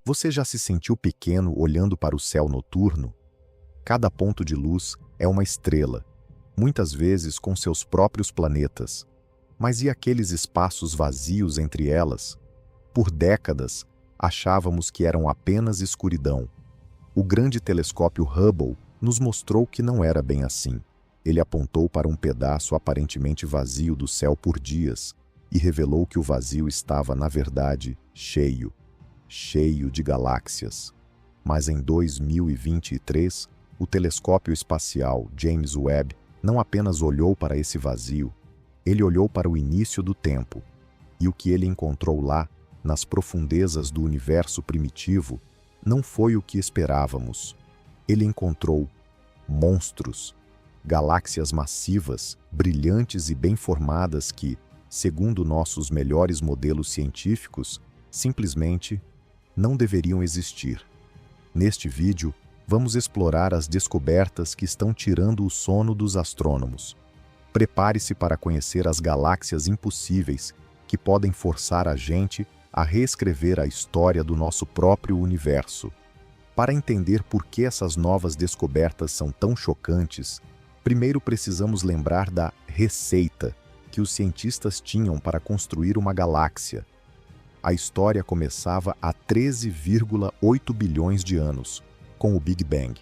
Você já se sentiu pequeno olhando para o céu noturno? Cada ponto de luz é uma estrela, muitas vezes com seus próprios planetas. Mas e aqueles espaços vazios entre elas? Por décadas, achávamos que eram apenas escuridão. O grande telescópio Hubble nos mostrou que não era bem assim. Ele apontou para um pedaço aparentemente vazio do céu por dias e revelou que o vazio estava, na verdade, cheio de galáxias. Mas em 2023, o telescópio espacial James Webb não apenas olhou para esse vazio, ele olhou para o início do tempo. E o que ele encontrou lá, nas profundezas do universo primitivo, não foi o que esperávamos. Ele encontrou monstros, galáxias massivas, brilhantes e bem formadas que, segundo nossos melhores modelos científicos, simplesmente não deveriam existir. Neste vídeo, vamos explorar as descobertas que estão tirando o sono dos astrônomos. Prepare-se para conhecer as galáxias impossíveis que podem forçar a gente a reescrever a história do nosso próprio universo. Para entender por que essas novas descobertas são tão chocantes, primeiro precisamos lembrar da receita que os cientistas tinham para construir uma galáxia. A história começava há 13,8 bilhões de anos, com o Big Bang.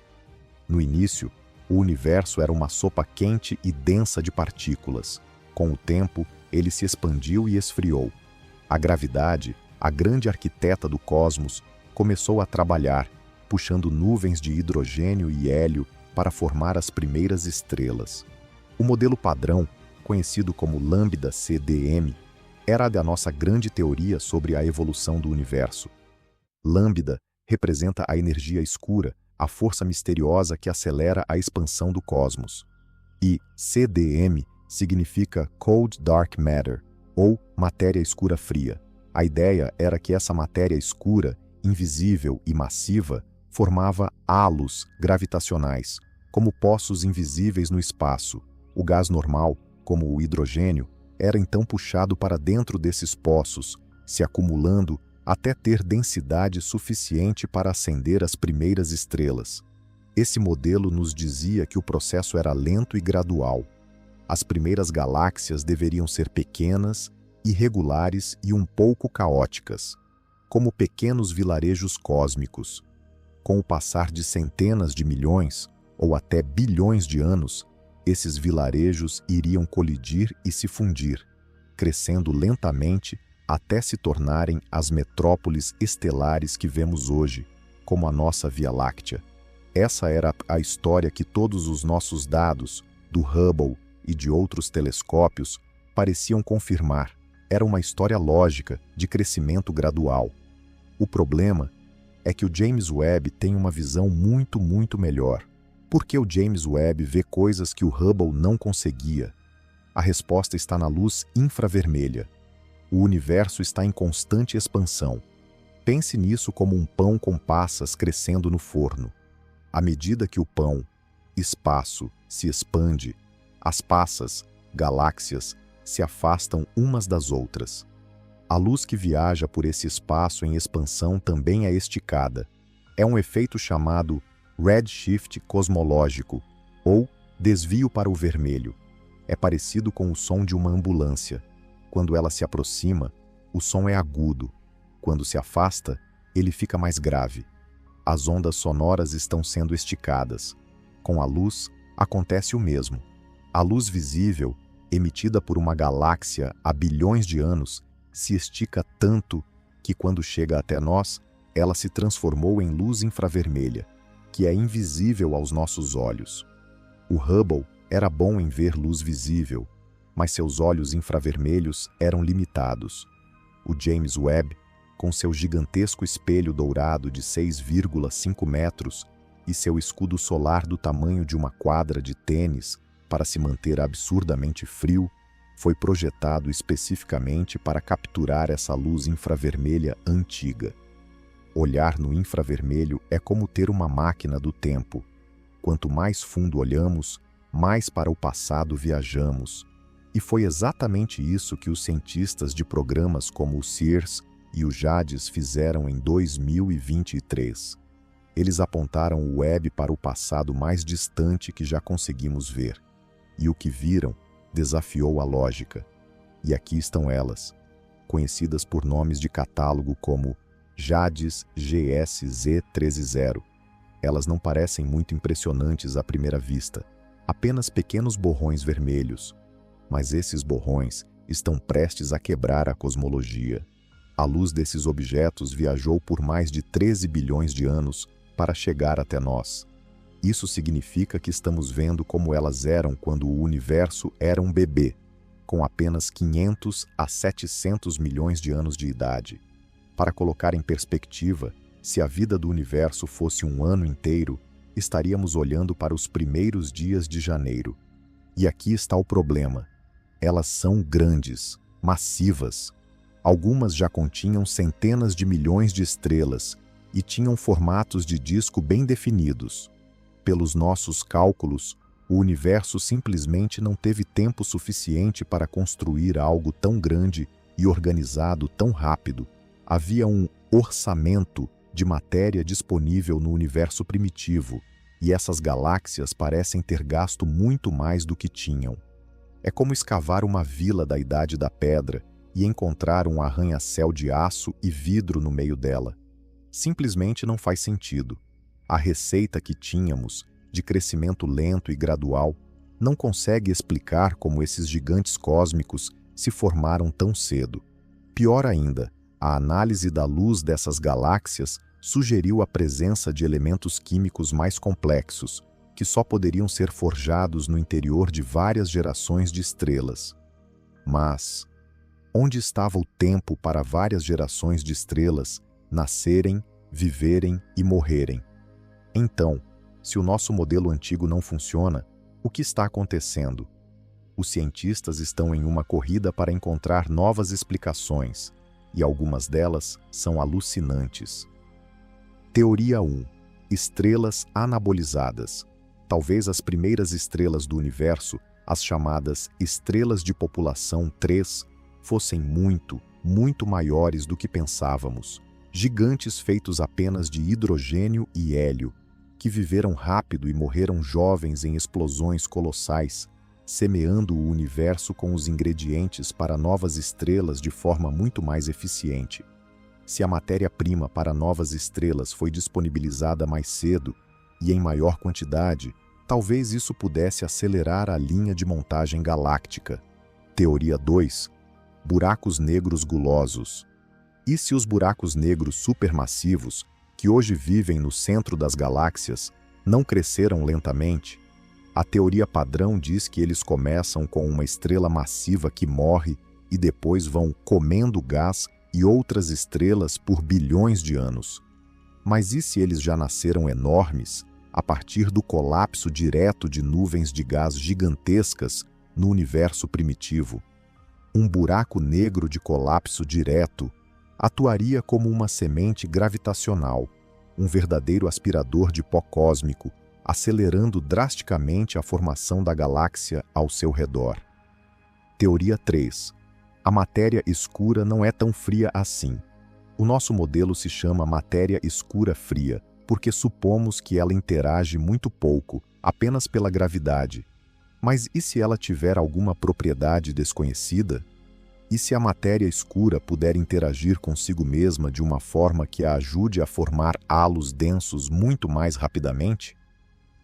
No início, o universo era uma sopa quente e densa de partículas. Com o tempo, ele se expandiu e esfriou. A gravidade, a grande arquiteta do cosmos, começou a trabalhar, puxando nuvens de hidrogênio e hélio para formar as primeiras estrelas. O modelo padrão, conhecido como Lambda CDM, era a da nossa grande teoria sobre a evolução do universo. Lambda representa a energia escura, a força misteriosa que acelera a expansão do cosmos. E CDM significa Cold Dark Matter, ou matéria escura fria. A ideia era que essa matéria escura, invisível e massiva, formava halos gravitacionais, como poços invisíveis no espaço. O gás normal, como o hidrogênio, era então puxado para dentro desses poços, se acumulando até ter densidade suficiente para acender as primeiras estrelas. Esse modelo nos dizia que o processo era lento e gradual. As primeiras galáxias deveriam ser pequenas, irregulares e um pouco caóticas, como pequenos vilarejos cósmicos. Com o passar de centenas de milhões, ou até bilhões de anos, esses vilarejos iriam colidir e se fundir, crescendo lentamente até se tornarem as metrópoles estelares que vemos hoje, como a nossa Via Láctea. Essa era a história que todos os nossos dados, do Hubble e de outros telescópios, pareciam confirmar. Era uma história lógica de crescimento gradual. O problema é que o James Webb tem uma visão muito melhor. Por que o James Webb vê coisas que o Hubble não conseguia? A resposta está na luz infravermelha. O universo está em constante expansão. Pense nisso como um pão com passas crescendo no forno. À medida que o pão, espaço, se expande, as passas, galáxias, se afastam umas das outras. A luz que viaja por esse espaço em expansão também é esticada. É um efeito chamado redshift cosmológico, ou desvio para o vermelho. É parecido com o som de uma ambulância. Quando ela se aproxima, o som é agudo. Quando se afasta, ele fica mais grave. As ondas sonoras estão sendo esticadas. Com a luz, acontece o mesmo. A luz visível, emitida por uma galáxia há bilhões de anos, se estica tanto que, quando chega até nós, ela se transformou em luz infravermelha, que é invisível aos nossos olhos. O Hubble era bom em ver luz visível, mas seus olhos infravermelhos eram limitados. O James Webb, com seu gigantesco espelho dourado de 6,5 metros e seu escudo solar do tamanho de uma quadra de tênis para se manter absurdamente frio, foi projetado especificamente para capturar essa luz infravermelha antiga. Olhar no infravermelho é como ter uma máquina do tempo. Quanto mais fundo olhamos, mais para o passado viajamos. E foi exatamente isso que os cientistas de programas como o SEARS e o JADES fizeram em 2023. Eles apontaram o Webb para o passado mais distante que já conseguimos ver. E o que viram desafiou a lógica. E aqui estão elas, conhecidas por nomes de catálogo como JADES GSZ130. Elas não parecem muito impressionantes à primeira vista, apenas pequenos borrões vermelhos. Mas esses borrões estão prestes a quebrar a cosmologia. A luz desses objetos viajou por mais de 13 bilhões de anos para chegar até nós. Isso significa que estamos vendo como elas eram quando o universo era um bebê, com apenas 500 a 700 milhões de anos de idade. Para colocar em perspectiva, se a vida do universo fosse um ano inteiro, estaríamos olhando para os primeiros dias de janeiro. E aqui está o problema. Elas são grandes, massivas. Algumas já continham centenas de milhões de estrelas e tinham formatos de disco bem definidos. Pelos nossos cálculos, o universo simplesmente não teve tempo suficiente para construir algo tão grande e organizado tão rápido. Havia um orçamento de matéria disponível no universo primitivo, e essas galáxias parecem ter gasto muito mais do que tinham. É como escavar uma vila da Idade da Pedra e encontrar um arranha-céu de aço e vidro no meio dela. Simplesmente não faz sentido. A receita que tínhamos, de crescimento lento e gradual, não consegue explicar como esses gigantes cósmicos se formaram tão cedo. Pior ainda, a análise da luz dessas galáxias sugeriu a presença de elementos químicos mais complexos, que só poderiam ser forjados no interior de várias gerações de estrelas. Mas onde estava o tempo para várias gerações de estrelas nascerem, viverem e morrerem? Então, se o nosso modelo antigo não funciona, o que está acontecendo? Os cientistas estão em uma corrida para encontrar novas explicações, e algumas delas são alucinantes. Teoria 1. Estrelas anabolizadas. Talvez as primeiras estrelas do universo, as chamadas estrelas de população 3, fossem muito, muito maiores do que pensávamos. Gigantes feitos apenas de hidrogênio e hélio, que viveram rápido e morreram jovens em explosões colossais, semeando o universo com os ingredientes para novas estrelas de forma muito mais eficiente. Se a matéria-prima para novas estrelas foi disponibilizada mais cedo e em maior quantidade, talvez isso pudesse acelerar a linha de montagem galáctica. Teoria 2. Buracos negros gulosos. E se os buracos negros supermassivos, que hoje vivem no centro das galáxias, não cresceram lentamente? A teoria padrão diz que eles começam com uma estrela massiva que morre e depois vão comendo gás e outras estrelas por bilhões de anos. Mas e se eles já nasceram enormes, a partir do colapso direto de nuvens de gás gigantescas no universo primitivo? Um buraco negro de colapso direto atuaria como uma semente gravitacional, um verdadeiro aspirador de pó cósmico, acelerando drasticamente a formação da galáxia ao seu redor. Teoria 3. A matéria escura não é tão fria assim. O nosso modelo se chama matéria escura fria, porque supomos que ela interage muito pouco, apenas pela gravidade. Mas e se ela tiver alguma propriedade desconhecida? E se a matéria escura puder interagir consigo mesma de uma forma que a ajude a formar halos densos muito mais rapidamente?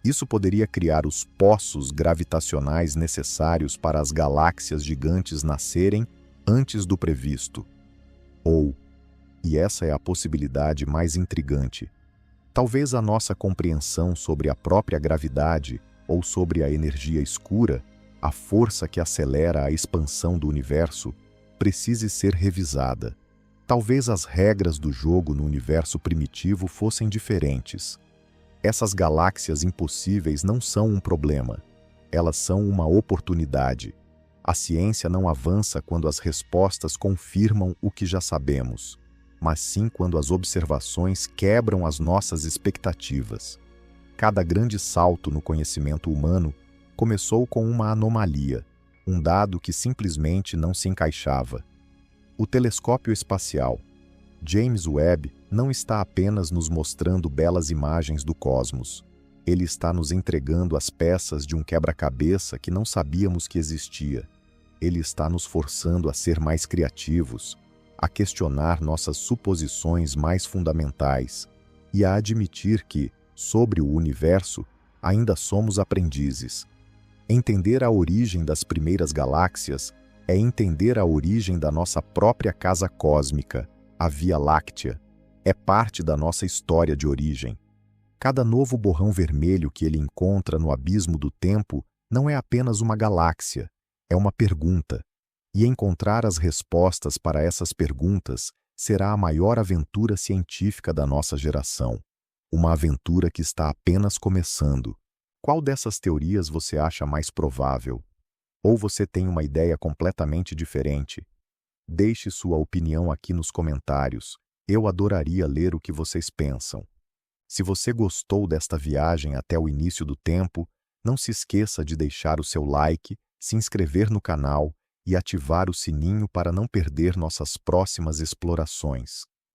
Isso poderia criar os poços gravitacionais necessários para as galáxias gigantes nascerem antes do previsto. Ou, e essa é a possibilidade mais intrigante, talvez a nossa compreensão sobre a própria gravidade ou sobre a energia escura, a força que acelera a expansão do universo, precise ser revisada. Talvez as regras do jogo no universo primitivo fossem diferentes. Essas galáxias impossíveis não são um problema. Elas são uma oportunidade. A ciência não avança quando as respostas confirmam o que já sabemos, mas sim quando as observações quebram as nossas expectativas. Cada grande salto no conhecimento humano começou com uma anomalia, um dado que simplesmente não se encaixava. O telescópio espacial. James Webb não está apenas nos mostrando belas imagens do cosmos. Ele está nos entregando as peças de um quebra-cabeça que não sabíamos que existia. Ele está nos forçando a ser mais criativos, a questionar nossas suposições mais fundamentais e a admitir que, sobre o universo, ainda somos aprendizes. Entender a origem das primeiras galáxias é entender a origem da nossa própria casa cósmica, a Via Láctea. É parte da nossa história de origem. Cada novo borrão vermelho que ele encontra no abismo do tempo não é apenas uma galáxia, é uma pergunta. E encontrar as respostas para essas perguntas será a maior aventura científica da nossa geração. Uma aventura que está apenas começando. Qual dessas teorias você acha mais provável? Ou você tem uma ideia completamente diferente? Deixe sua opinião aqui nos comentários. Eu adoraria ler o que vocês pensam. Se você gostou desta viagem até o início do tempo, não se esqueça de deixar o seu like, se inscrever no canal e ativar o sininho para não perder nossas próximas explorações.